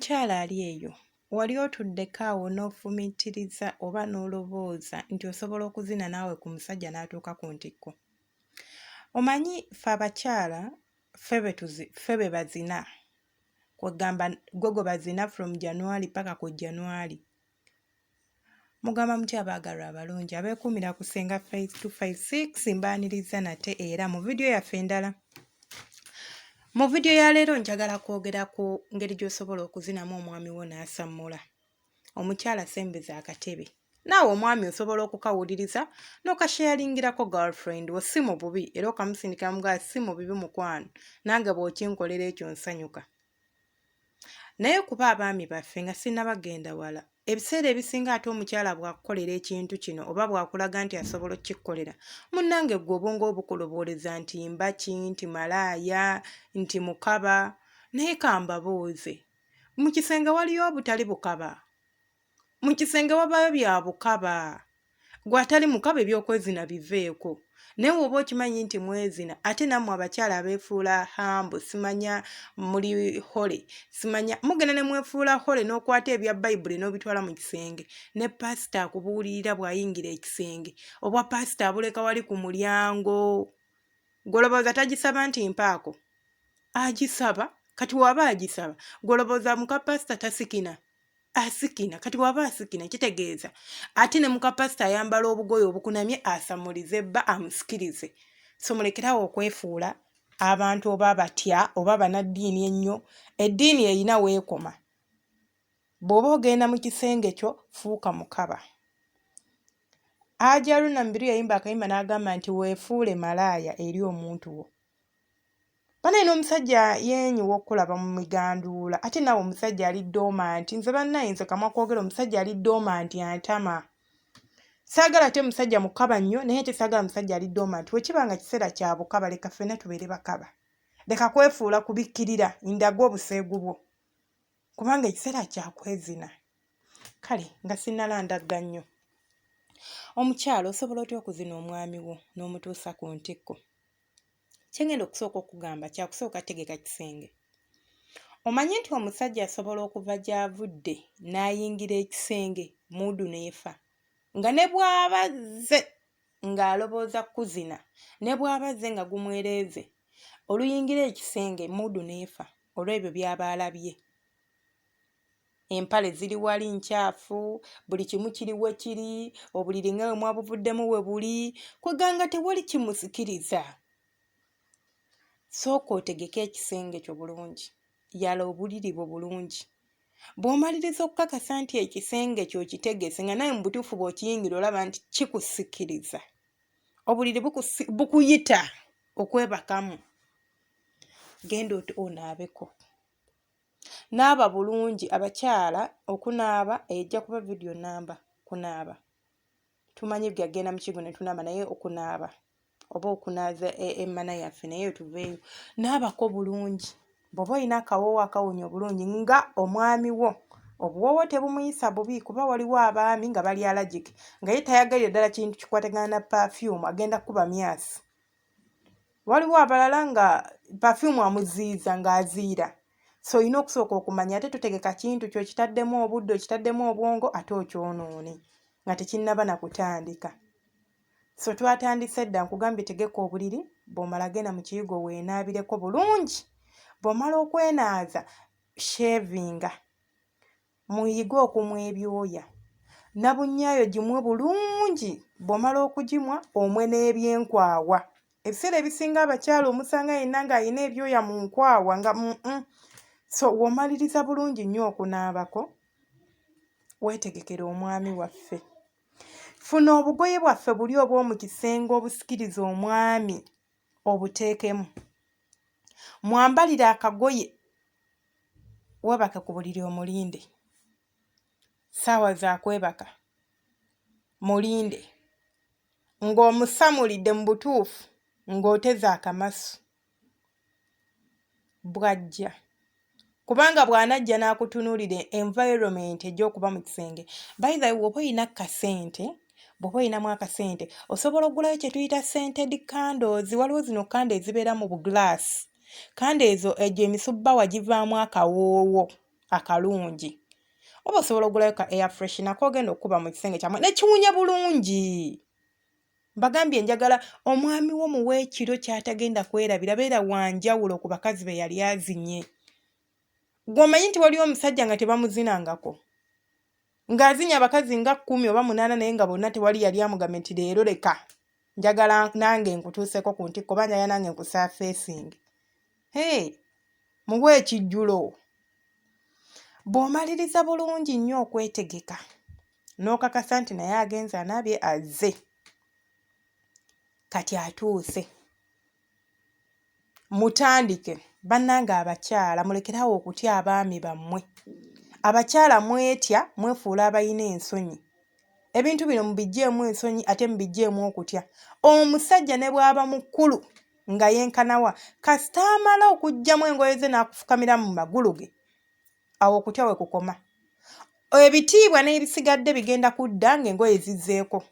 Omukyala ali eyo wali otuddeko awo n'ofumiitiriza oba n'olobooza nti osobola okuzina naawe ku musajja n'atuuka ku ntikko. Omanyi ffe abakyala ffe be bazina kwegamba gwe bazina from January paka ku January. Mugamba mutya abaagalwa abalungi abeekuumira ku Senga Faith 256 mbaaniriza nate era mu vidiyo yaffe endala. Mu vidiyo ya leero njagala kwogera ku ngeri gy'osobola okuzinamu omwami wo n'asamula. Omukyala sembeza akatebe. Naawe omwami osobola okukawuliriza n'okasheyalingirako girlfriend wo si mu bubi era okamusindika mugaa si mu bibi mukwano nange bw'okinkolera ekyo nsanyuka. Naye kuba abaami baffe nga sinnabagenda wala, ebiseera ebisinga ate omukyala bw'akukolera ekintu kino oba bw'akulaga nti asobola okkikolera, munnange ggwe obwongo obukulobooleza nti mbaki, nti malaaya, nti mukaba. Naye kambabuuze, mu kisenge waliyo obutali bukaba? Mu kisenge wabaayo bya bukaba. Gwe atali mukaba eby'okwezina biveeko. Naye oba okimanyi nti mwezina ate nammwe abakyala abeefuula hambo simanya muli hole simanya mugenda ne mwefuula hole n'okwata ebya Bayibuli n'obitwala mu kisenge ne pasita akubuulirira bw'ayingira ekisenge obwa pasita abuleka wali ku mulyango. Golobooza tagisaba nti mpaako? Agisaba. Kati waba agisaba golobooza muka pasita tasikina? Asikina. Kati waba asikina kitegeeza ate ne muka pasita ayambala obugoye obukunamye asamulize bba amusikirize. So mulekerawo okwefuula abantu oba batya oba banaddiini ennyo. Eddiini erina weekoma. Bw'oba ogenda mu kisenge kyo fuuka mukaba. Ajalu Nambiru yayimba akayimba n'agamba nti weefuule malaaya eri omuntu wo. Bana eno omusajja yeenyiwa okulaba mu miganduula ate naawe omusajja ali doomanti. Nze bannayinza kamwa kwogera omusajja ali doomanti antama. Saagala ate musajja mukaba nnyo naye ate saagala musajja ali doomanti. Bwe kiba nga kiseera kya bukaba leka ffenna tubeere bakaba. Leka kwefuula kubikkirira ndaga obuseegu bwo kubanga ekiseera kya kwezina. Kale nga sinnalandagga nnyo. Omukyala osobola otya okuzina omwami wo n'omutuusa ku ntikko? Kyengenda okusooka okugamba kyakusooka tegeka kisenge. Omanyi nti omusajja asobola okuva gy'avudde n'ayingira ekisenge muudu n'efa. Nga ne bw'abazze ng'alobooza kuzina ne bw'abazze nga gumwereeze oluyingira ekisenge muudu n'efa olw'ebyo by'aba alabye. Empale ziri wali nkyafu, buli kimu kiri we kiri, obuliri nga bwe mwabuvuddemu we buli, kweganga tewali kimusikiriza. Sooka otegeke ekisenge kyo bulungi, yala obuliri bwo bulungi. Bw'omaliriza okukakasa nti ekisenge kyo kitegese nga nawe mu butuufu bw'okiyingira olaba nti kikusikiriza, obuliri bukuyita okwebakamu, genda onaabeko. Naaba bulungi. Abakyala okunaaba ejja kuba vidiyo namba kunaaba. Tumanyi byagenda mu kigo ne tunaaba naye okunaaba oba okunaaza emmana yaffe naye tuveeyo. Naabako bulungi. Bw'oba olina akawoowo akawunya obulungi nga omwami wo, obuwoowo tebumuyisa bubi kuba waliwo abaami nga bali allergic nga ye tayagalira ddala kintu kikwatagana na perfume agenda kuba myasi. Waliwo abalala nga perfume amuziiza ng'aziira. So olina okusooka okumanya ate totegeka kintu kyo kitaddemu obudde kitaddemu obwongo ate okyonoone nga tekinnaba na kutandika. So twatandise dda nkugambye tegeka obuliri bw'omala genda mu kiyigo weenaabireko bulungi. Bw'omala okwenaaza shavinga muyige okumwa ebyoya na bunyaayo gimwe bulungi. Bw'omala okugimwa omwe n'ebyenkwawa. Ebiseera ebisinga abakyala omusanga yenna ng'alina ebyoya mu nkwawa nga so w'omaliriza bulungi nnyo okunaabako weetegekera omwami waffe. Funa obugoye bwaffe buli obw'omu kisenge obusikiriza omwami obuteekemu. Mwambalire akagoye weebake ku buliri omulinde. Ssaawa za kwebaka mulinde ng'omusamulidde mu butuufu ng'oteze akamasu bw'ajja. Kubanga bw'anajja n'akutunuulira environment egy'okuba mu kisenge. By the way, bw'oba olina kasente, bw'oba olinamu akasente osobola okugulayo kye tuyita scented candles. Waliwo zino kande ezibeera mu buglaasi. Kande ezo egyo emisubba wagivaamu akawoowo akalungi. Oba osobola okugulayo ka air fresh nako ogenda okuba mu kisenge kyamwe ne kiwunya bulungi. Mbagambye njagala omwami wo muwe ekiro ky'atagenda kwerabira, beera wanjawulo ku bakazi be yali azinye. Gw'omanyi nti waliwo omusajja nga tebamuzinangako, ng'azinya abakazi nga 10 oba 8 naye nga bonna tewali yali amugambye nti leero leka njagala nange nkutuuseko ku ntikko oba njagala nange nkusaafeesinge. Muwe ekijjulo. Bw'omaliriza bulungi nnyo okwetegeka n'okakasa nti naye agenze anaabye azze, kati atuuse, mutandike. Bannange abakyala mulekerawo okutya abaami bammwe. Abakyala mwetya, mwefuula abayina ensonyi. Ebintu bino mubijjeemu ensonyi ate mubijjeemu okutya. Omusajja ne bw'aba mukulu nga yenkanawa, kasita amala okugyamu engoye ze n'akufukamira mu magulu ge, awo okutya we kukoma. Ebitiibwa n'ebisigadde bigenda kudda ng'engoye zizzeeko.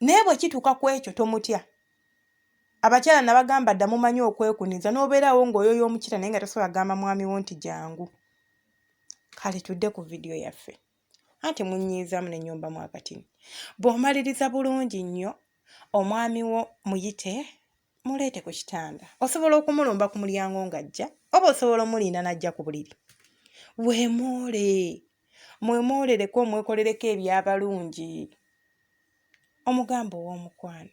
Naye bwe kituuka ku ekyo tomutya. Abakyala nabagamba dda mumanyi okwekuniza n'obeerawo ng'oyoyo omukira naye nga tosobola gamba mwami wo nti jangu. Kale tudde ku vidiyo yaffe. Anti munnyiizaamu ne nnyombamu akatini. Bw'omaliriza bulungi nnyo, omwami wo muyite, muleete ku kitanda. Osobola okumulumba ku mulyango ng'ajja, oba osobola omulinda n'ajja ku buliri. Weemoole. Mwemoolereko, mwekolereko ebyabalungi. Omugambo ow'omukwano.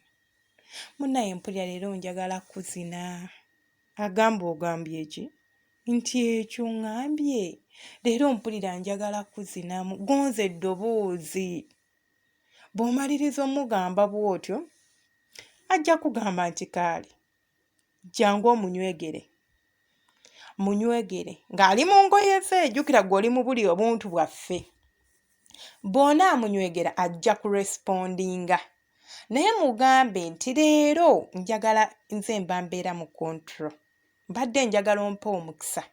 Munnaye mpulira leero njagala kuzina. Agamba ogambye ki? Nti ekyo ngambye. Leero mpulira njagala kuzina, gonza eddoboozi. Bw'omaliriza omugamba bw'otyo, ajja kugamba nti kaali, jangu omunywegere. Munywegere. Ng'ali mu ngoye ze, jjukira gw'oli mu buli obuntu bwaffe. Bw'ona amunywegera ajja kurespondinga. Naye mugambe nti leero njagala nze mba mbeera mu control. Mbadde njagala ompa omukisa.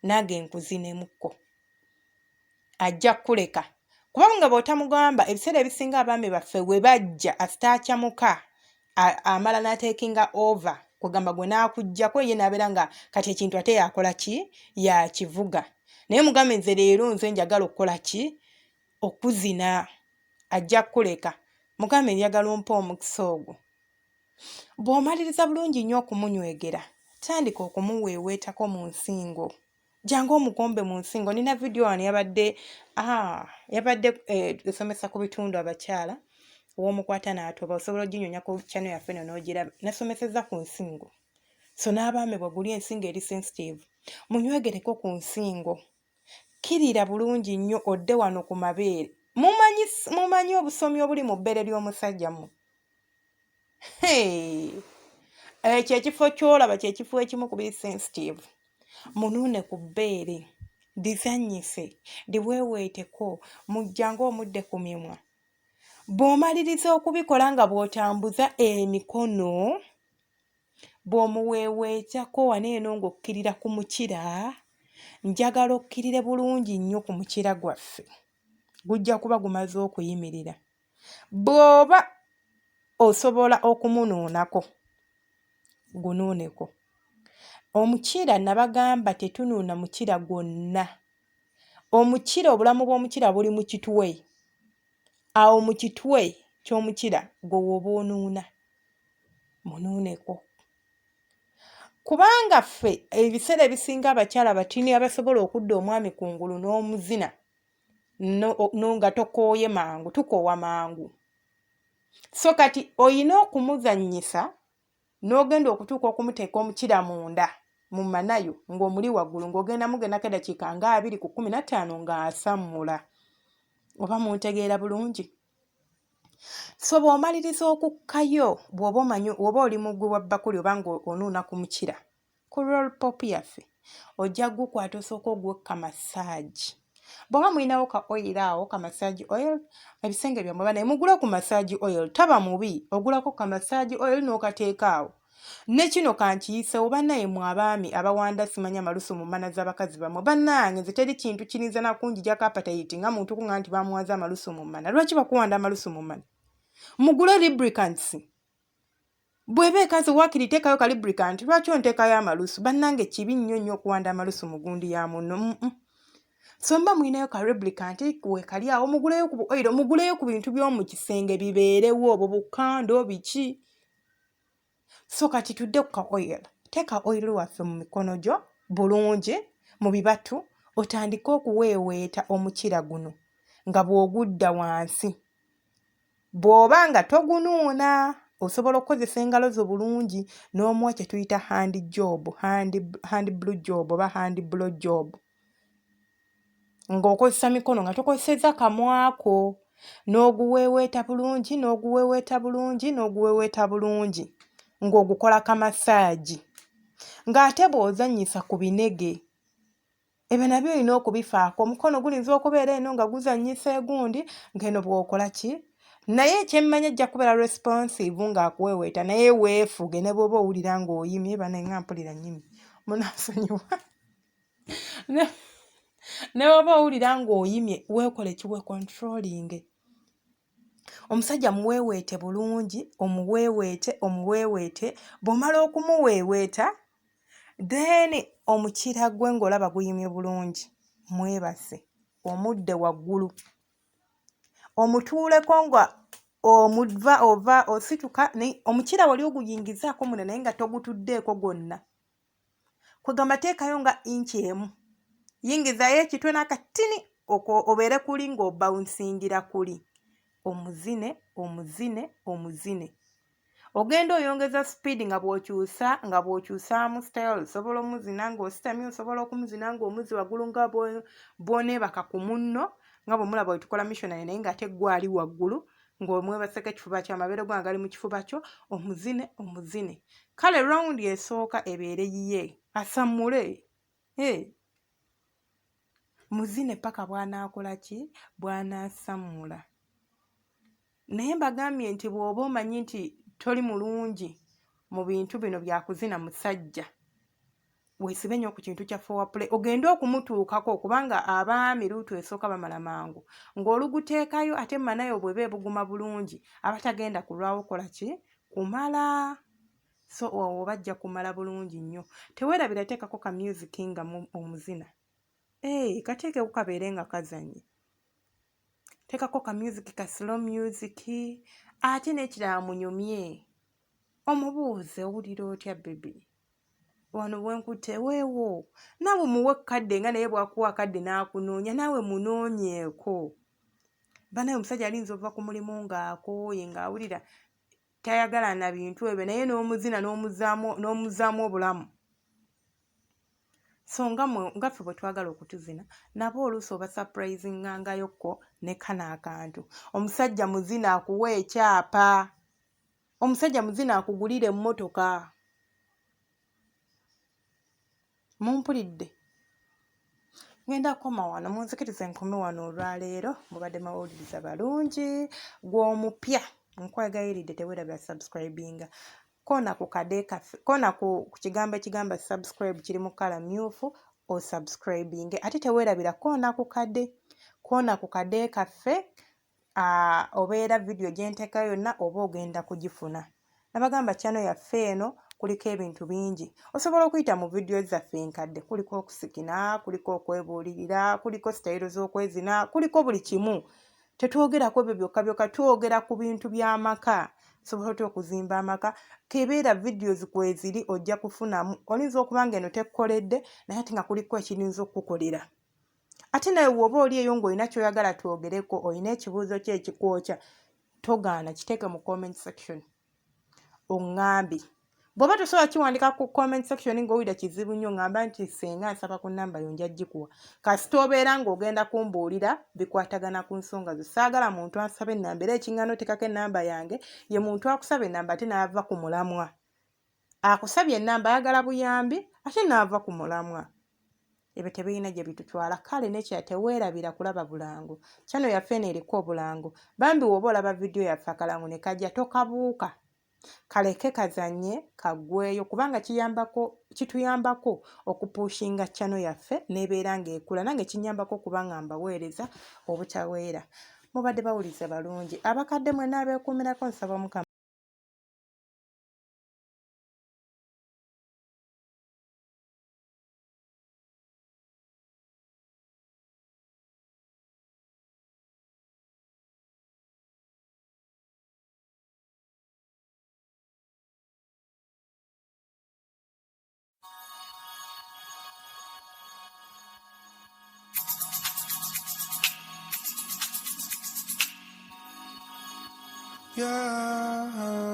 Nange nkuzinemukko. Ajja kuleka. Kubanga bw'otamugamba ebiseera ebisinga abaami baffe we bajja asitaakyamuka amala n'ateekinga over kugamba gwe n'akuggyako ye n'abeera nga kati ekintu ate yakola ki? Yakivuga. Naye mugambe nze leero nze njagala okukola ki? Okuzina. Ajja kuleka. Mugambe njagala ompa omukisa ogwo. Bw'omaliriza bulungi nnyo okumunywegera, tandika okumuweeweetako mu nsingo. Jangu omukombe mu nsingo. Nina vidiyo wano yabadde esomesa ku bitundu abakyala ow'omukwata n'atoba. Osobola oginyonya ku channel yaffe eno n'ogiraba. Nasomesezza ku nsingo. So n'abaami bw'ogulya ensingo eri sensitive, munywegereko ku nsingo. Kirira bulungi nnyo odde wano ku mabeere. Mumanyi obusomi obuli mu bbeere ly'omusajja mu. Ekyo ekifo ky'olaba kye kifo ekimu ku biri sensitive. Munuune ku bbeere, lizannyise, liweeweeteko, mujjangu omudde ku mimwa. Bw'omaliriza okubikola nga bw'otambuza emikono, bw'omuweeweetako wano eno ng'okkirira ku mukira, njagala okkirire bulungi nnyo ku mukira gwaffe. Gujja kuba gumaze okuyimirira. Bw'oba osobola okumunuunako, gunuuneko. Omukira nabagamba tetunuuna mukira gwonna. Omukira, obulamu bw'omukira buli mu kitwe. Awo mu kitwe ky'omukira gwe woba onuuna. Munuuneko. Kubanga ffe ebiseera ebisinga abakyala batini abasobola okudda omwami kungulu n'omuzina nga tokooye mangu, tukoowa mangu. So kati oyina okumuzannyisa n'ogenda okutuuka okumuteeka omukira munda mu manayo ng'omuli waggulu ng'ogenda mugendako eddakiika nga 2 ku 15 ng'asamula. Oba muntegeera bulungi? So bw'omaliriza okukkayo, bw'oba oli mugwi wa bbakuli oba ng'onuuna ku mukira, ku roll pop yaffe, ojja gukwata osooka ogwekka massage. Bw'oba mulinawo ka oil awo, ka massage oil, ebisenge byammwe banaye mugule ku massage oil. Taba mubi, ogulako ka massage oil n'okateeka awo. Ne kino kankiyisewo bannaye mu abaami abawanda simanya malusu mu mana z'abakazi bammwe. Bannange nze teri kintu kiyinza nakunjijako appetite nga muntu kunga nti bamuwaza amalusu mu mana. Lwaki bakuwanda amalusu mu mana? Mugule lubricants. Bw'eba ekaze waakiri teekayo ka lubricant, lwaki onteekayo amalusu? Bannange kibi nnyo nnyo okuwanda amalusu mu gundi ya munno. so mba mwinayo ka replicant wekali awo muguleyo ku oil muguleyo ku bintu by'omu kisenge bibeerewo obwo bukando biki. So kati tudde ku ka oil. Teeka oil waffe mu mikono gyo bulungi mu bibatu otandike okuweeweeta omukira guno nga bw'ogudda wansi. Bw'oba nga togunuuna osobola okukozesa engalo zo bulungi n'omuwa kye tuyita hand blow job oba hand blow job. Ng'okozesa mikono nga tokozesezza kamwako n'oguweeweeta bulungi ng'ogukola kamasaagi. Ng'ate bw'ozannyisa ku binege ebyo nabyo olina okubifaako. Omukono gulinza okubeera eno nga guzannyisa egundi ng'eno bw'okola ki. Naye ekyemmanya ajja kubeera responsive ng'akuweeweeta naye weefuge ne bw'oba owulira ng'oyimye banenga mpulira nnyimye munaasonyiwa ne bw'oba owulira ng'oyimye weekole kiwe controlling. Omusajja muweeweete bulungi omuweeweete bw'omala okumuweeweeta then omukira gwe ng'olaba guyimye bulungi mwebase omudde waggulu omutuuleko nga ova osituka omukira wali oguyingizaako munda naye nga togutuddeeko gwonna. Kwegamba teekayo nga inchi emu yingizayo ekitwe n'akatini obeere kuli ng'obawunsingira kuli. Omuzine ogenda oyongeza speed nga bw'okyusaamu style. Osobola omuzina ng'ositamye, osobola okumuzina ng'omuzi waggulu nga bw'oneebaka ku munno nga bwe mulaba bwe tukola missionary naye ng'ate ggwe ali waggulu ng'omwebaseko ekifuba kyo amabeere go agali mu kifuba kyo omuzine. Kale round esooka ebeere yiye asamule muzine paka bw'anaakola ki bw'anaasamula. Naye mbagambye nti bw'oba omanyi nti toli mulungi mu bintu bino bya kuzina musajja weesibe nnyo ku kintu kya forward play ogende okumutuukako kubanga abaami luutu esooka bamala mangu ng'oluguteekayo ate manayo bw'eba ebuguma bulungi aba tagenda kulwawo kola ki kumala. So oba ajja kumala bulungi nnyo. Teweerabira teekako ka music nga omuzina kateekeko kabeere nga kazanye. Teekako ka music ka slow music ate n'ekirala munyumye omubuuze owulira otya baby wano bwenkutte weewo naawe muwe kadde nga naye bw'akuwa kadde n'akunoonya naawe munoonyeeko. Banaye omusajja alinza ova ku mulimu ng'akooye ng'awulira tayagala na bintu ebyo naye n'omuzina n'omuzaamu obulamu. So nga ffe bwe twagala okutuzina nabo oluusi oba surprisingangayokko ne kano akantu. Omusajja muzina akuwa ekyapa, omusajja muzina akugulira emmotoka. Mumpulidde? Ngenda kukoma wano munzikirize nkome wano olwaleero mubadde mawuliriza balungi gw'omupya nkwegayiridde teweerabira subscribinga kona ku kade kaffe kona ku kigambo ekigamba subscribe kiri mu kala myufu osubscribinge ate teweerabira kona ku kade kaffe obeera video gye nteekayo yonna oba ogenda kugifuna. Nabagamba channel yaffe eno kuliko ebintu bingi. Osobola okuyita mu video zaffe enkadde kuliko okusikina, kuliko okwebuulirira, kuliko sitayiro z'okwezina, kuliko buli kimu. Tetwogerako ebyo byokka twogera ku bintu by'amaka. Sobola otya okuzimba amaka kebeera videos kweziri ojja kufunamu. Olinza okuba nga eno tekkoledde naye ate nga kuliko ekirinza okukolera. Ate naye bw'oba oli eyo ng'olina ky'oyagala twogereko olina ekibuuzo kye ekikwokya togaana kiteeke mu comment section oŋŋambi. Bw'oba tosobola kiwandika ku comment section ng'owulira kizibu nnyo ngamba nti Senga nsaba ku nnamba yo nja gikuwa. Kasita obeera ng'ogenda kumbuulira bikwatagana ku nsonga zo. Saagala muntu ansaba ennamba era ekiŋŋaano tekako ennamba yange ye muntu akusaba ennamba ate n'ava ku mulamwa. Akusabye ennamba ayagala buyambi ate n'ava ku mulamwa. Ebyo tebirina gye bitutwala. Kale nekya teweerabira kulaba bulango. Channel yaffe eno eriko obulango. Bambi w'oba olaba video yaffe akalango ne kajja tokabuuka. Kaleke kazanye kaggweyo kubanga kituyambako okupushinga channel yaffe n'ebeera ng'ekula nange kinyambako kubanga mbaweereza obutaweera. Mubadde bawuliza balungi. Abakadde mwenna abeekuumirako nsaba Mukama. Yeah.